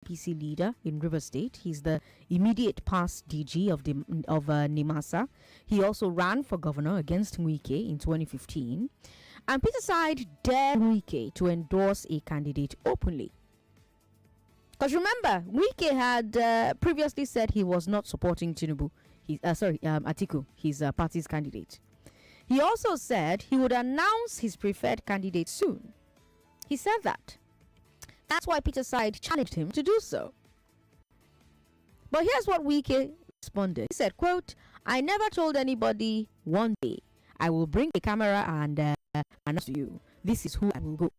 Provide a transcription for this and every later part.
PC leader in River State. He's the immediate past DG of Nimasa. He also ran for governor against Wike in 2015. And Peter Side dared Wike to endorse a candidate openly. Because remember, Wike had previously said he was not supporting Tinubu. Atiku, his party's candidate. He also said he would announce his preferred candidate soon. He said that. That's why Peter Side challenged him to do so. But here's what Wike responded. He said, quote, "I never told anybody one day I will bring the camera and announce to you, this is who I will go.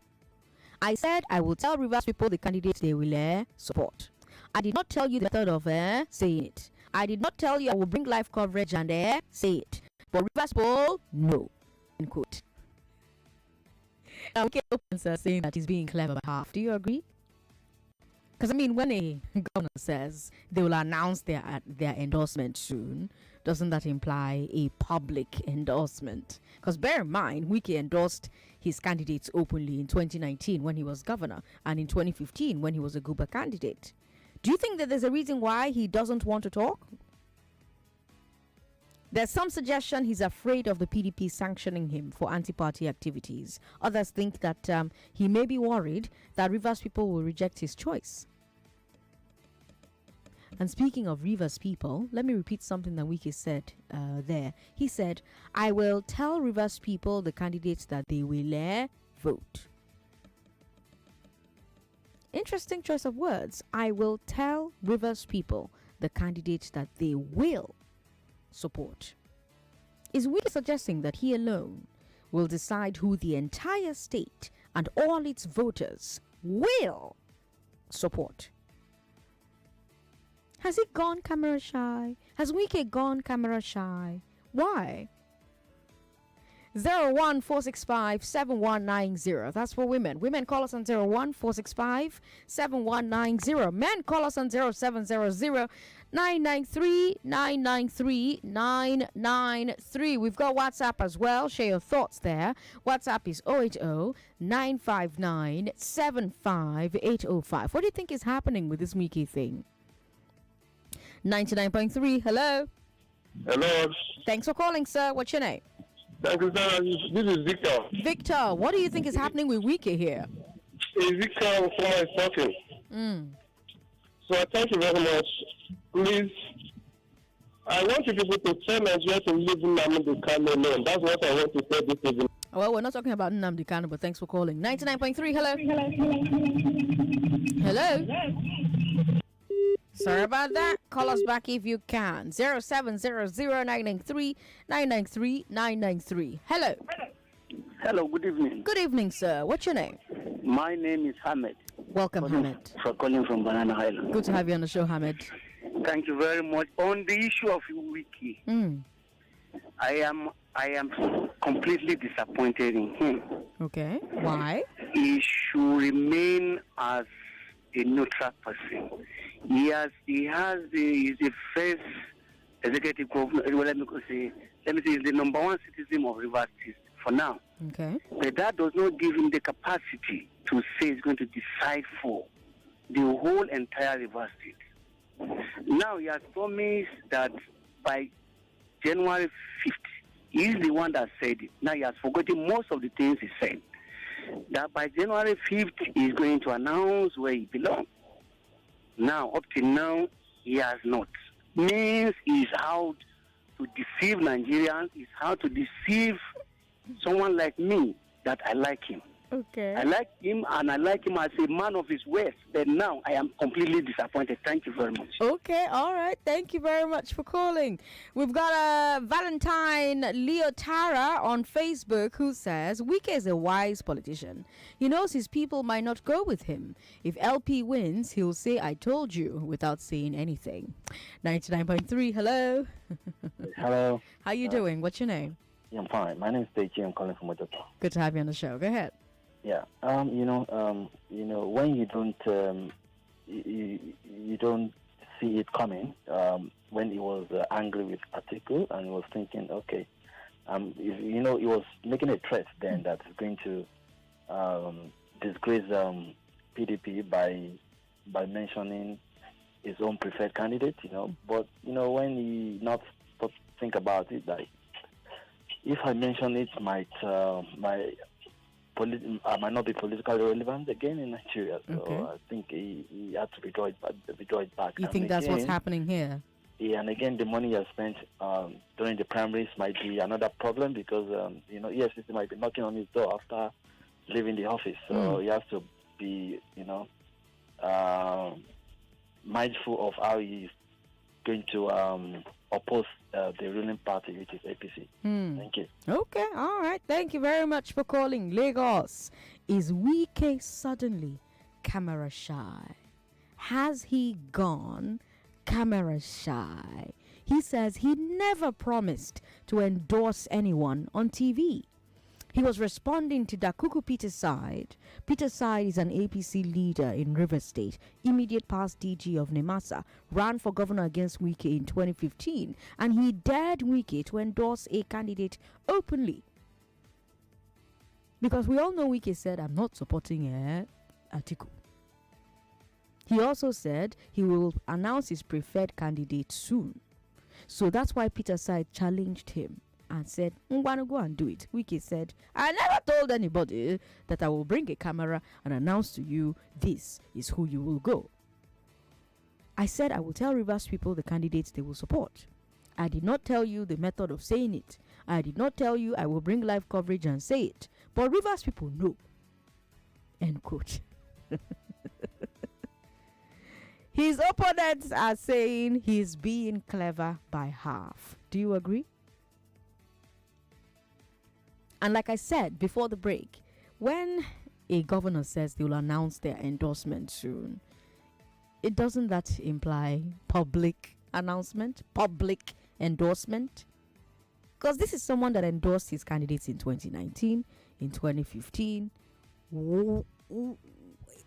I said I will tell Rivers people the candidates they will support. I did not tell you the method of saying it. I did not tell you I will bring live coverage and say it. But Rivers people, no." End quote. Now, Wike opens saying that he's being clever by half. Do you agree? Because, I mean, when a governor says they will announce their endorsement soon, doesn't that imply a public endorsement? Because bear in mind, Wike endorsed his candidates openly in 2019 when he was governor, and in 2015 when he was a Guber candidate. Do you think that there's a reason why he doesn't want to talk? There's some suggestion he's afraid of the PDP sanctioning him for anti-party activities. Others think that he may be worried that Rivers people will reject his choice. And speaking of Rivers people, let me repeat something that Wike said there. He said, "I will tell Rivers people the candidates that they will vote." Interesting choice of words. I will tell Rivers people the candidates that they will support. Is Wike suggesting that he alone will decide who the entire state and all its voters will support? Has he gone camera shy? Has Wike gone camera shy? Why? 014657190. That's for women. Women call us on 014657190. Men call us on 0700-993-993-993. We've got WhatsApp as well. Share your thoughts there. WhatsApp is 080-959-75805. What do you think is happening with this Wike thing? 99.3. Hello. Hello. Thanks for calling, sir. What's your name? Thank you, sir. This is Victor. Victor, what do you think is happening with Wike here? Victor is talking. So thank you very much. Please, I want you people to tell Nigeria to leave Nnamdi Kanu alone. That's what I want to say this evening. Well, we're not talking about Nnamdi Kanu, but thanks for calling. 99.3, hello. Hello. Sorry about that. Call us back if you can. 0700-993-993-993. Hello. Hello, good evening. Good evening, sir. What's your name? My name is Hamid. Welcome, Hamid. For calling from Banana Island. Good to have you on the show, Hamid. Thank you very much. On the issue of Wike, I am completely disappointed in him. Okay. Why? He should remain as a neutral person. He's the first executive governor. Let me say, he's the number one citizen of Rivers State for now. Okay. But that does not give him the capacity to say he's going to decide for the whole entire Rivers State. Now he has promised that by January 5th, he's the one that said it. Now he has forgotten most of the things he said. That by January 5th, he's going to announce where he belongs. Now, up till now, he has not. Means he's out to deceive Nigerians. He's out to deceive someone like me that I like him. Okay. I like him, and I like him as a man of his words. But now I am completely disappointed. Thank you very much. Okay, all right. Thank you very much for calling. We've got a Valentine Leotara on Facebook who says Wike is a wise politician. He knows his people might not go with him. If LP wins, he'll say "I told you" without saying anything. 99.3. Hello. Hello. How you doing? What's your name? Yeah, I'm fine. My name is Deji. I'm calling from Ojoto. Good to have you on the show. Go ahead. Yeah. When you don't see it coming. When he was angry with Atiku and he was thinking, okay, he was making a threat then that he's going to disgrace PDP by by mentioning his own preferred candidate, But, when he not think about it, like, if I mention it, might might not be politically relevant again in Nigeria. So I think he had to withdraw it back. You think that's what's happening here? Yeah, and again, the money he has spent during the primaries might be another problem because, EFCC might be knocking on his door after leaving the office. So he has to be, mindful of how he's going to oppose the ruling party, which is APC. Thank you. Okay, all right. Thank you very much for calling. Lagos. Is Wike suddenly camera shy? Has he gone camera shy? He says he never promised to endorse anyone on TV. He was responding to Dakuku Peter's side. Peter's side is an APC leader in Rivers State, immediate past DG of Nemasa, ran for governor against Wike in 2015, and he dared Wike to endorse a candidate openly. Because we all know Wike said, I'm not supporting Atiku. He also said he will announce his preferred candidate soon. So that's why Peter's side challenged him and said, I'm going to go and do it. Wike said, I never told anybody that I will bring a camera and announce to you this is who you will go. I said I will tell Rivers people the candidates they will support. I did not tell you the method of saying it. I did not tell you I will bring live coverage and say it. But Rivers people know. End quote. His opponents are saying he's being clever by half. Do you agree? And like I said before the break, when a governor says they will announce their endorsement soon, it doesn't that imply public announcement, public endorsement? Because this is someone that endorsed his candidates in 2019, in 2015.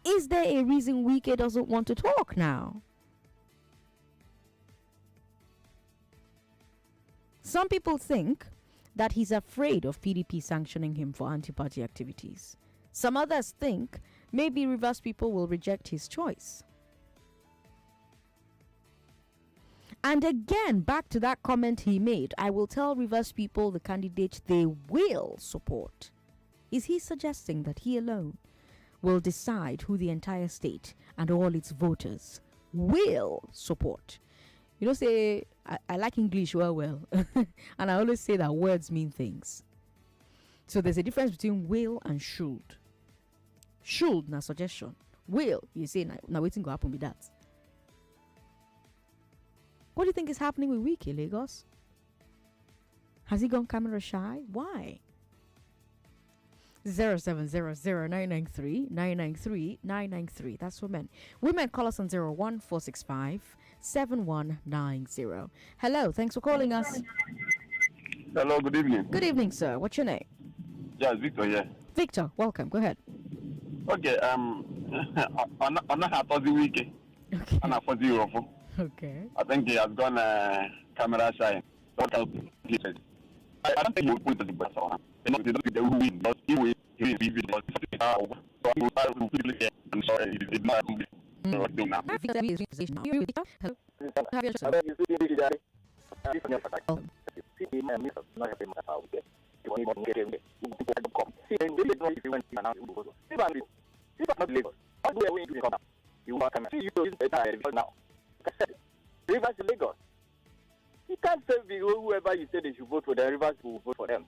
Is there a reason Wike doesn't want to talk now? Some people think that he's afraid of PDP sanctioning him for anti-party activities. Some others think maybe Rivers people will reject his choice. And again, back to that comment he made, I will tell Rivers people the candidate they will support. Is he suggesting that he alone will decide who the entire state and all its voters will support? You know, say, I like English well. And I always say that words mean things. So there's a difference between will and should. Should, na suggestion. Will, you say, now waiting to happen with that. What do you think is happening with Wike, Lagos? Has he gone camera shy? Why? 0700-993-993. That's for men. Women, call us on 01465-7190. Hello, thanks for calling us. Hello, good evening. Good evening, sir. What's your name? Yeah, Victor, yeah. Victor, welcome. Go ahead. Okay, I'm not happy with Wike. Okay. I'm not for zero. Okay. I think he has gone camera shy. What else he said? I don't think he will put the best on. They don't win, but he will be so I will quickly get. I'm sorry, it's not what do now. Rivers Lagos. You can't say whoever you say they should vote for, the Rivers will vote for them.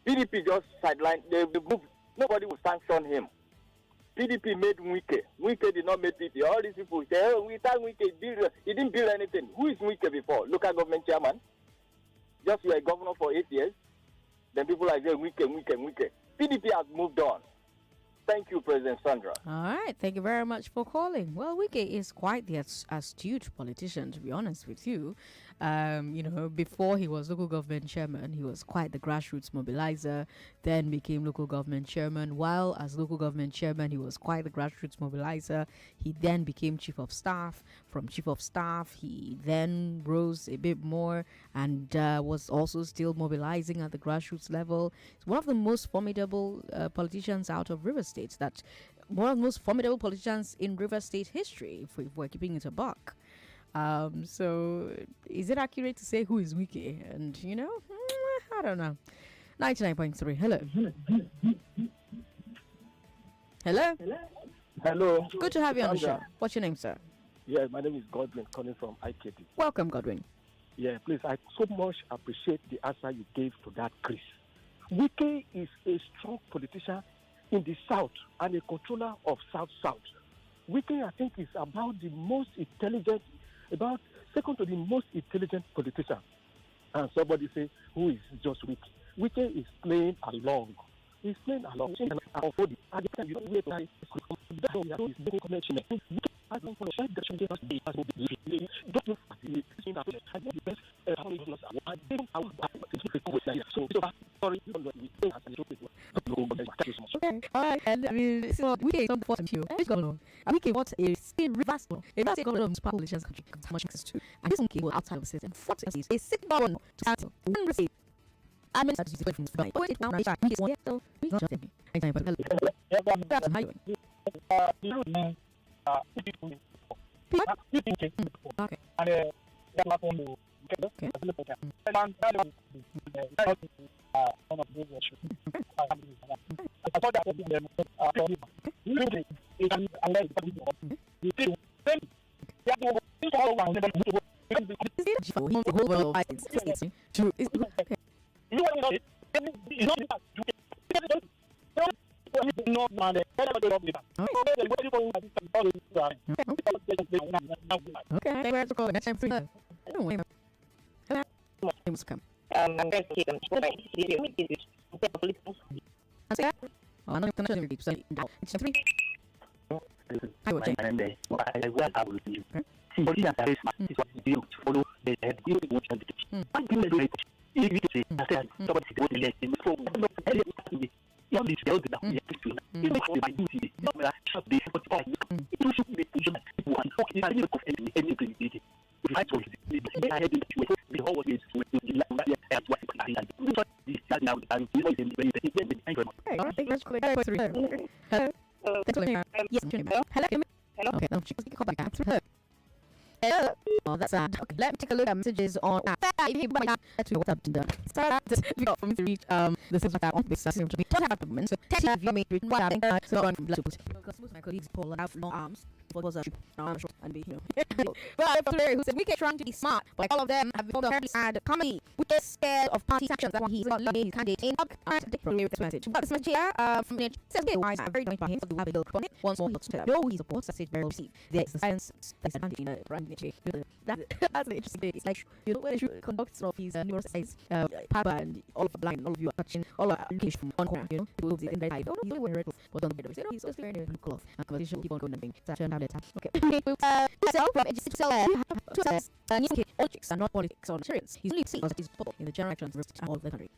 PDP just sidelined. They moved. Nobody will sanction him. PDP made Wike. Wike did not make PDP. All these people say, oh, we thank Wike. He didn't build anything. Who is Wike before? Local government chairman. Just you are a governor for 8 years. Then people are saying Wike. PDP has moved on. Thank you, President Sandra. All right. Thank you very much for calling. Well, Wike is quite the astute politician, to be honest with you. Before he was local government chairman, he was quite the grassroots mobilizer, then became local government chairman. While as local government chairman, he was quite the grassroots mobilizer. He then became chief of staff. From chief of staff, he then rose a bit more and was also still mobilizing at the grassroots level. He's one of the most formidable politicians out of River States that one of the most formidable politicians in River State history, if we're keeping it a buck. So is it accurate to say who is Wiki? And I don't know. 99.3. Hello. Hello. Hello. Good to have you on the show. What's your name, sir? Yeah, my name is Godwin, calling from IKT. Welcome, Godwin. Yeah, please, I so much appreciate the answer you gave to that, Chris. Wike is a strong politician in the South and a controller of South-South. Wike, I think, is about the most intelligent, second to the most intelligent politician. And somebody say, who is just Wike? Wike is playing along. He's playing along. Okay, all right, and I mean, so we can some bottom here. Which governor? And we can what a state reversal. A state governor of municipal politicians country how much access to. And this one came outside of the system. What is a state governor to start one receipt? I mean, that's different from the right. But it's now right. We just want so we not just me. I think but that's how you doing. Okay. Okay, where's the call? Next time, free. Come. I'm going to keep them. I'm not going to keep saying it's 3. I will check. I will see. See, politicians are very smart. This is what you do to follow the head. You don't want to do. Why do you say, if you say, I said, somebody said, what the less, so, you have this build that we have to do. You make the mind easy. You know, shut the effort off. You should be pushing that people want to talk. You can't of anything. If you fight for it, I had the whole world is to the last year. That's what I had. You know, this is now, and you know, I think let's click. Hello. Yes, hello. Okay, no, she can call back after her. Hello. Oh, that's sad. Okay, let me take a look at messages on what's up to the start difficult for me to reach the things like that on this system to be don't have a moment. So test you made what I'm so on because most of my colleagues pull out long arms for those and be but I have a who said we keep trying to be smart, but all of them have become terribly sad comedy. We get scared of party actions. That's why he's not loving his candidate in this message. But this message here from it says okay, why I'm very annoyed by him. So do have a little on it. Once more looks to no he supports that's it very received. There's the science that's advantage in it, right? That's an interesting thing. It's like when you conduct some of his neuroscience paper and all of the blind, all of you are touching all of education from one corner, people will be in the side. Oh, he's only wearing red clothes, but on the bed, he's also wearing a cloth. And conversation will keep on going and being turned out later. Okay. So from to sell two cells, politics and not politics or materials. He's only seen as possible in the general actions of all of the country.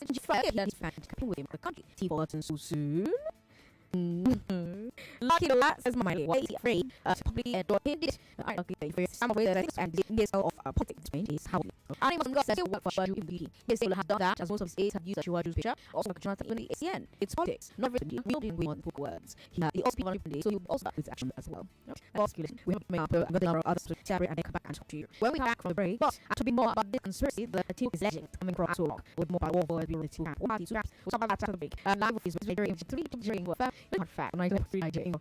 He's campaign with him the country. T Burton so soon. Lucky the says my why is he afraid to publicly endorse it? I don't think for some of the things and this of politics is how I was going to work for Shadu MBP. Yes, they will have done that as most of his aides have used Shuaju's picture. Also, even the ACN. It's politics, not everything. We don't want to put words. He also speak on different days, so you also with action as well. We have made up another others to separate and then come back and talk to you. When we come back from the break, but to be more about this conspiracy, the team is legend coming from Aso Rock with more about war for the two camp. One, two camps. We'll talk about that after the break. Live with his very 3 during what not fact. 9.3 Nigeria.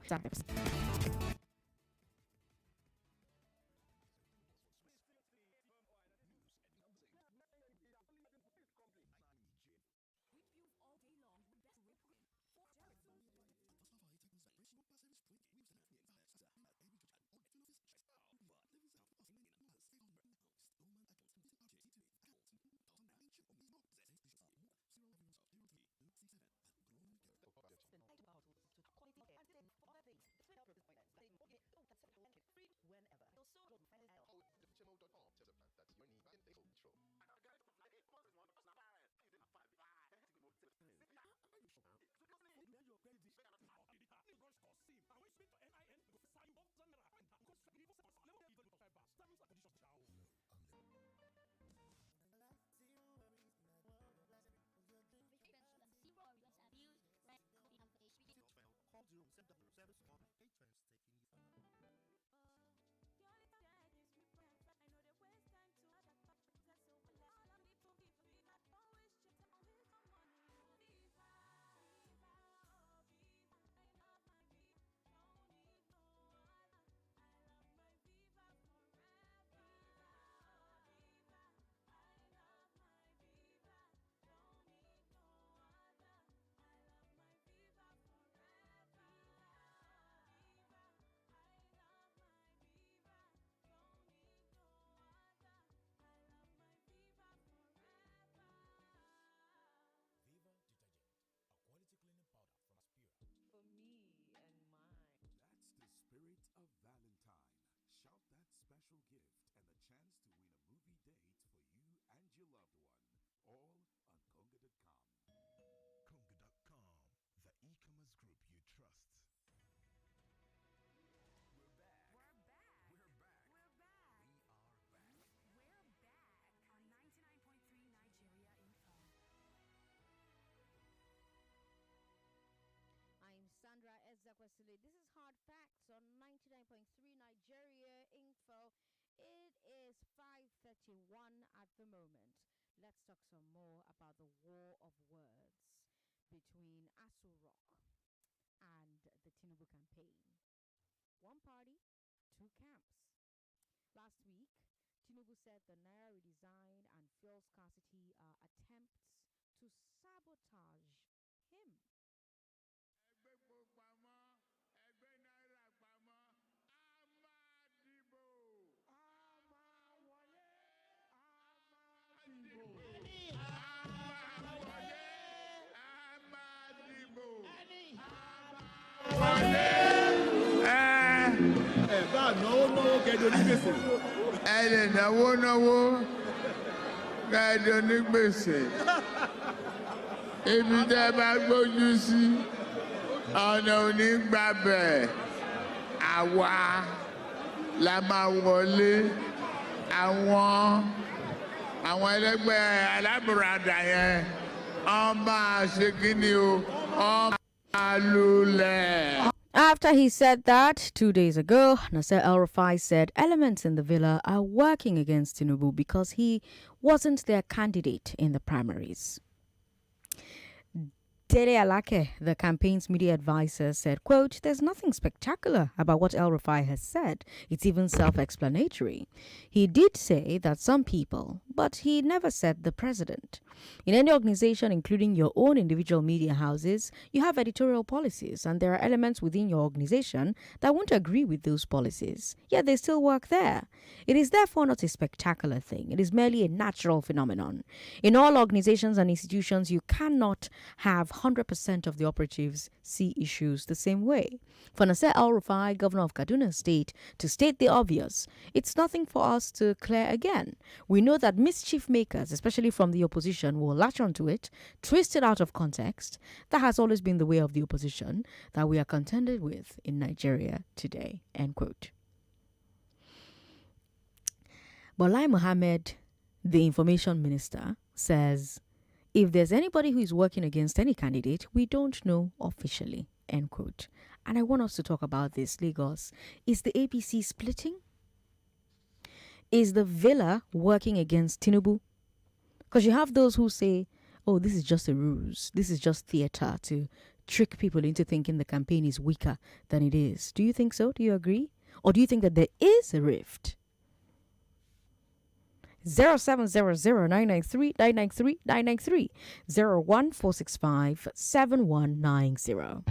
Quality and for other things. Ezekwesili. This is Hard Facts on 99.3 Nigeria Info. It is 5:31 at the moment. Let's talk some more about the war of words between Asu Rock and the Tinubu campaign. One party, two camps. Last week, Tinubu said the Naira redesign and fuel scarcity are attempts to sabotage him. ẹni náwó kẹ́ẹ̀dọ̀ ní gbèsè ibi tẹ́ bá gbójú sí ọ̀nà òní gbàbẹ̀ àwa la máa wọlé àwọn ẹlẹ́gbẹ́ alábùradà yẹn wọ́n máa ṣe kí ni o wọ́n máa lulẹ̀. After he said that 2 days ago, Nasser El-Rufai said elements in the villa are working against Tinubu because he wasn't their candidate in the primaries. Dede Alake, the campaign's media advisor, said, quote, "There's nothing spectacular about what El-Rufai has said. It's even self-explanatory. He did say that some people, but he never said the president. In any organization, including your own individual media houses, you have editorial policies, and there are elements within your organization that won't agree with those policies, yet they still work there. It is therefore not a spectacular thing. It is merely a natural phenomenon. In all organizations and institutions, you cannot have 100% of the operatives see issues the same way. For Nasser El-Rufai, governor of Kaduna State, to state the obvious, it's nothing for us to clear again. We know that mischief makers, especially from the opposition, will latch onto it, twist it out of context. That has always been the way of the opposition that we are contended with in Nigeria today." End quote. Bolai Mohammed, the information minister, says, "If there's anybody who is working against any candidate, we don't know officially." End quote. And I want us to talk about this, Lagos. Is the APC splitting? Is the villa working against Tinubu? Because you have those who say, oh, this is just a ruse. This is just theater to trick people into thinking the campaign is weaker than it is. Do you think so? Do you agree? Or do you think that there is a rift? 0700-993-993-993 01465-7190.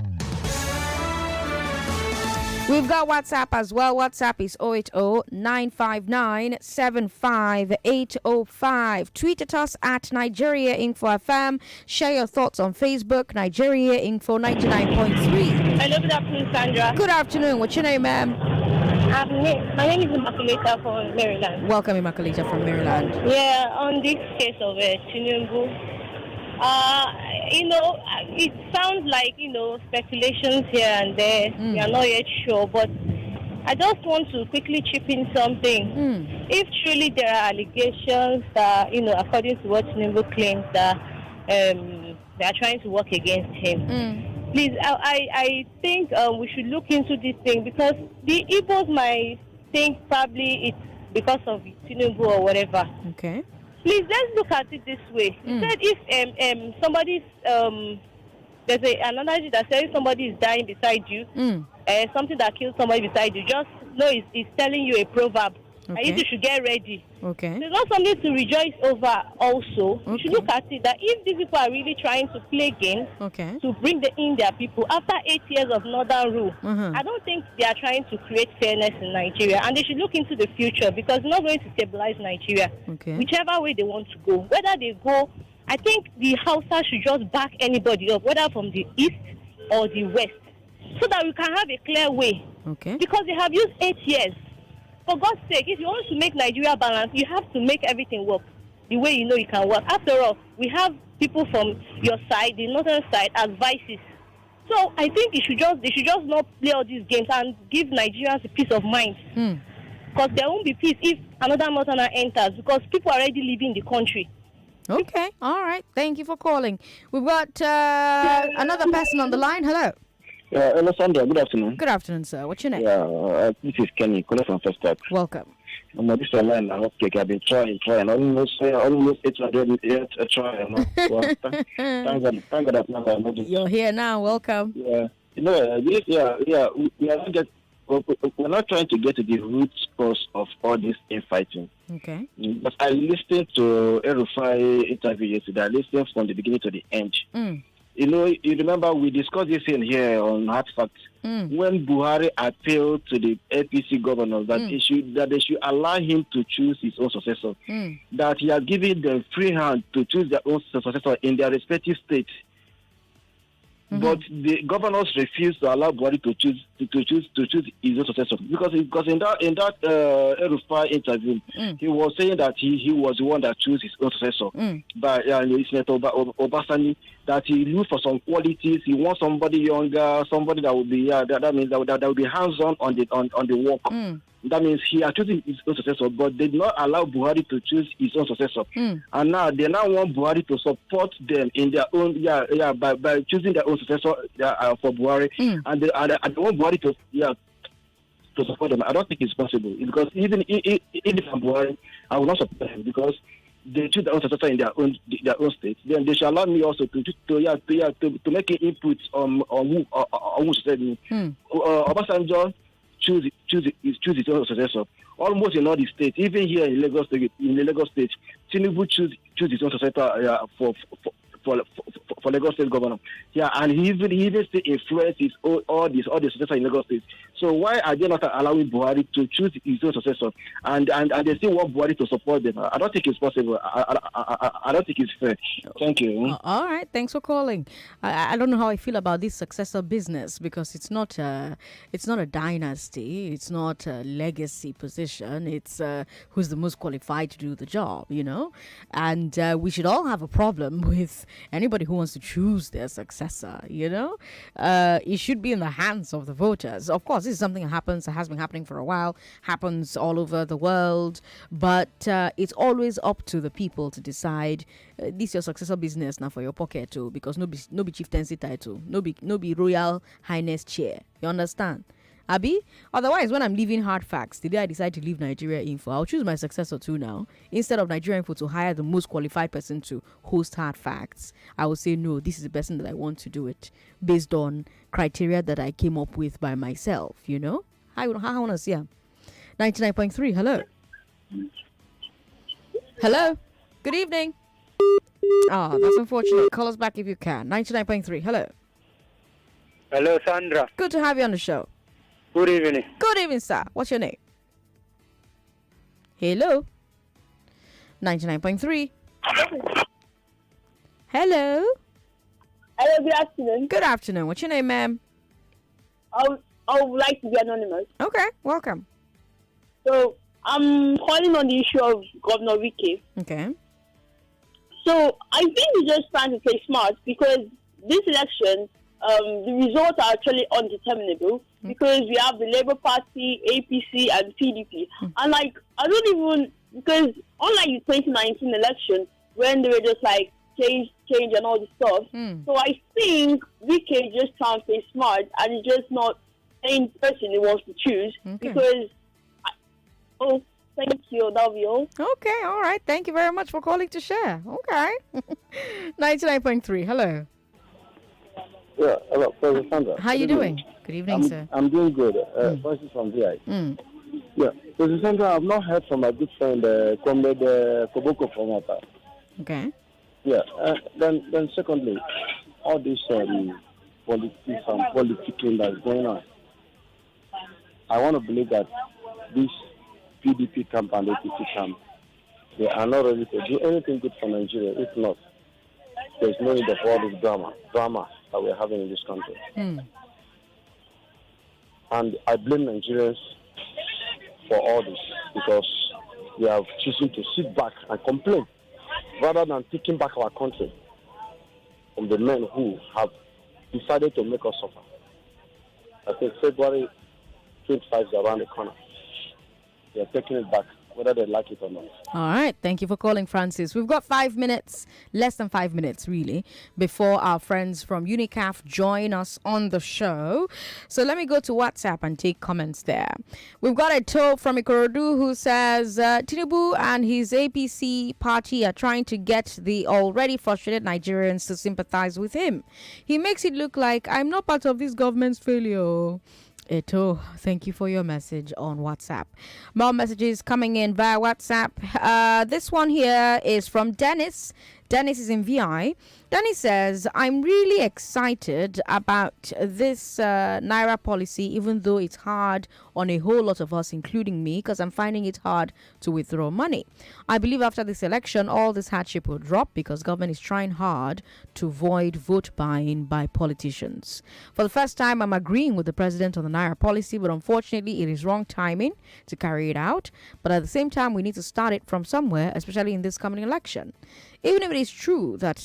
We've got WhatsApp as well. WhatsApp is 080-959-75805. Tweet at us at Nigeria Info FM. Share your thoughts on Facebook, Nigeria Info 99.3. Hello, good afternoon, Sandra. Good afternoon. What's your name, ma'am? My name is Immaculata from Maryland. Welcome, Immaculata from Maryland. Yeah, on this case of Tinubu, it sounds like, speculations here and there. We are not yet sure, but I just want to quickly chip in something. If truly there are allegations that, according to what Tinubu claims, that they are trying to work against him, please, I think we should look into this thing, because the Igbos might think probably it's because of Tinubu or whatever. Okay. Please, let's look at it this way. Instead, if somebody's there's an analogy that says somebody is dying beside you, something that kills somebody beside you, just know it's telling you a proverb. Okay. And you should get ready. Okay. There's not something to rejoice over also. You should look at it that if these people are really trying to play games to bring in their people after 8 years of northern rule, I don't think they are trying to create fairness in Nigeria, and they should look into the future, because it's not going to stabilize Nigeria. Whichever way they want to go, whether they go, I think the Hausa should just back anybody up, whether from the east or the west, so that we can have a clear way. Because they have used 8 years. For God's sake, if you want to make Nigeria balanced, you have to make everything work the way you know you can work. After all, we have people from your side, the northern side, as vices. So I think they should just not play all these games and give Nigerians a peace of mind. Because there won't be peace if another northerner enters, because people are already leaving the country. Okay, all right. Thank you for calling. We've got another person on the line. Hello. Hello, Sandra. Good afternoon. Good afternoon, sir. What's your name? Yeah, this is Kenny, calling from First Talk. Welcome. I'm on this line. I hope I've been trying. Almost 800 yet a try. Well, thank God that now I'm not. You're here now. Welcome. Yeah. We are not we're not trying to get to the root cause of all this infighting. Okay. But I listened to Erufai interview yesterday. I listened from the beginning to the end. You remember we discussed this in here on Hard Facts when Buhari appealed to the APC governors that they should allow him to choose his own successor. That he has given them free hand to choose their own successor in their respective states. But the governors refused to allow Buhari to choose his own successor because in that Erufai interview he was saying that he was the one that chose his own successor. But Senator Obasani, that he looked for some qualities. He wants somebody younger, somebody that would be that means that would be hands-on on the work. That means he has chosen his own successor, but they did not allow Buhari to choose his own successor. And now they want Buhari to support them in their own by choosing their own successor for Buhari, and they want Buhari to support them. I don't think it's possible because even if I'm Buhari, I will not support them because they choose their own successor in their own state. Then they shall allow me also to make an input on who said me. Obasanjo choose his own successor. Almost in all the states, even here in Lagos State, Tinubu choose his own successor for Lagos State governor. Yeah, and he even still influences all the successors in Lagos State. So why are they not allowing Buhari to choose his own successor? And they still want Buhari to support them. I don't think it's possible. I don't think it's fair. Thank you. All right, thanks for calling. I don't know how I feel about this successor business because it's not a dynasty. It's not a legacy position. It's who's the most qualified to do the job, And we should all have a problem with anybody who wants to choose their successor, It should be in the hands of the voters. Of course, this is something that has been happening for a while, happens all over the world, but it's always up to the people to decide this your successor business now for your pocket too, because no be chieftaincy title, no be royal highness chair. You understand? Abi? Otherwise, when I'm leaving Hard Facts, the day I decide to leave Nigeria Info, I'll choose my successor too now. Instead of Nigeria Info to hire the most qualified person to host Hard Facts, I will say, no, this is the person that I want to do it based on criteria that I came up with by myself, How I want to see her. 99.3, hello. Hello. Good evening. Oh, that's unfortunate. Call us back if you can. 99.3, hello. Hello, Sandra. Good to have you on the show. Good evening. Good evening, sir. What's your name? Hello. 99.3. Hello. Hello, good afternoon. Good afternoon. What's your name, ma'am? I would like to be anonymous. Okay, welcome. So, I'm calling on the issue of Governor Wike. Okay. So, I think he's just trying to play smart because this election, the results are actually undeterminable because we have the Labour Party, APC, and PDP. And I don't even, because unlike the 2019 election, when they were just change and all this stuff. So I think Wike just trying to play smart and he's just not any person he wants to choose because. Thank you. That'll be all. Okay, all right. Thank you very much for calling to share. Okay. 99.3. Hello. Yeah, hello, President Sandra. How you doing? Good evening, sir. I'm doing good. Francis from VI. Yeah, President Sandra, I've not heard from my good friend, Comrade Koboko from Ota. Okay. Yeah, then secondly, all this politics and politicking that's going on, I want to believe that this PDP camp and APC camp, they are not ready to do anything good for Nigeria. If not, there's no need of all this drama that we're having in this country. And I blame Nigerians for all this because we have chosen to sit back and complain rather than taking back our country from the men who have decided to make us suffer. I think February 25 is around the corner. We are taking it back whether they like it or not. All right. Thank you for calling, Francis. We've got 5 minutes, less than 5 minutes, really, before our friends from UNICAF join us on the show. So let me go to WhatsApp and take comments there. We've got a toll from Ikorodu who says Tinubu and his APC party are trying to get the already frustrated Nigerians to sympathize with him. He makes it look like I'm not part of this government's failure. Eto, thank you for your message on WhatsApp. More messages coming in via WhatsApp. This one here is from Dennis. Dennis is in VI. Dennis says, I'm really excited about this Naira policy, even though it's hard on a whole lot of us, including me, because I'm finding it hard to withdraw money. I believe after this election, all this hardship will drop because government is trying hard to avoid vote buying by politicians. For the first time, I'm agreeing with the president on the Naira policy, but unfortunately, it is wrong timing to carry it out. But at the same time, we need to start it from somewhere, especially in this coming election. Even if it is true that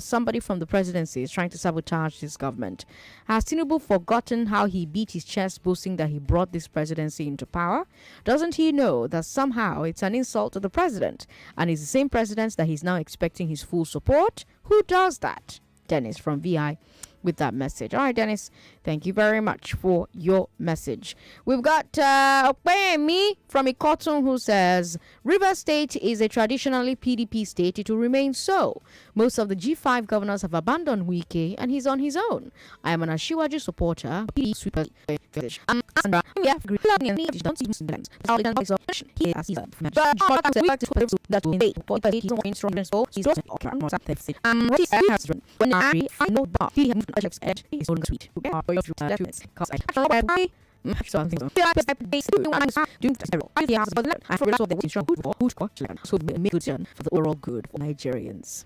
somebody from the presidency is trying to sabotage this government, has Tinubu forgotten how he beat his chest boasting that he brought this presidency into power? Doesn't he know that somehow it's an insult to the president and it's the same president that he's now expecting his full support? Who does that? Dennis from VI with that message. All right, Dennis, thank you very much for your message. We've got Opemi from Ikotun who says, River State is a traditionally PDP state. It will remain so. Most of the G5 governors have abandoned Wike and he's on his own. I am an Ashiwaju supporter. Sandra, for the overall good for Nigerians.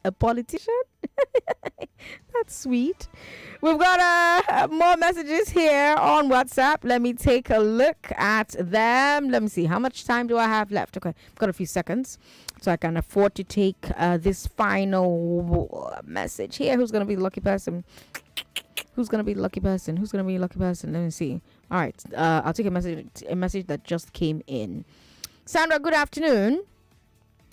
A politician? That's sweet. We've got more messages here on WhatsApp. Let me take a look at them. Let me see. How much time do I have left? Okay, I've got a few seconds, so I can afford to take this final message here. Who's going to be the lucky person? Who's going to be the lucky person? Who's going to be the lucky person? Let me see. All right. I'll take a message that just came in. Sandra, good afternoon.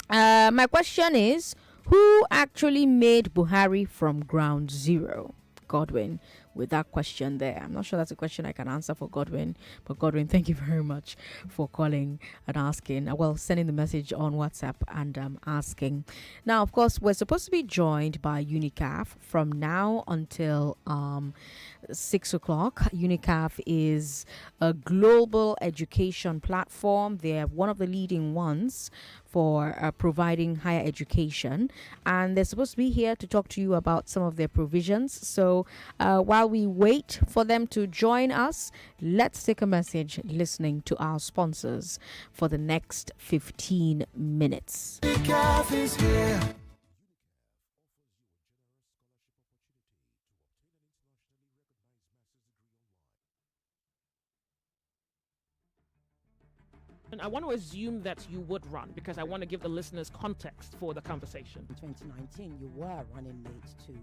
My question is, who actually made Buhari from ground zero? Godwin, with that question there. I'm not sure that's a question I can answer for Godwin, but Godwin, thank you very much for calling and asking. Well, sending the message on WhatsApp and asking. Now, of course, we're supposed to be joined by UNICAF from now until 6 o'clock. UNICAF is a global education platform. They're one of the leading ones for providing higher education, and they're supposed to be here to talk to you about some of their provisions. So while we wait for them to join us, let's take a message listening to our sponsors for the next 15 minutes. UNICAF is here. And I want to assume that you would run because I want to give the listeners context for the conversation. In 2019, you were running mate to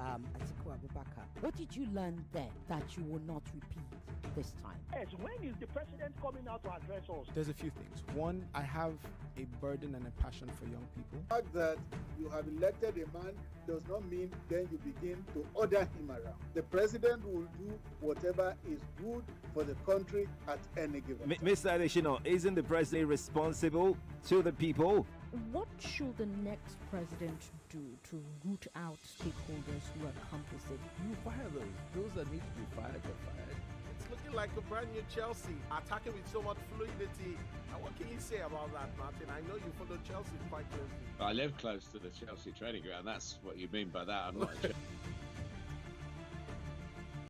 Atiku Abubakar. What did you learn then that you will not repeat this time? Yes, when is the president coming out to address us? There's a few things. One, I have a burden and a passion for young people. The fact that you have elected a man does not mean then you begin to order him around. The president will do whatever is good for the country at any given time. Mr. Adeshino, isn't the president responsible to the people? What should the next president do to root out stakeholders who are complicit? You fire those. Those that need to be fired get fired. It's looking like a brand new Chelsea, attacking with so much fluidity. And what can you say about that, Martin? I know you follow Chelsea quite closely. I live close to the Chelsea training ground. That's what you mean by that. I'm not.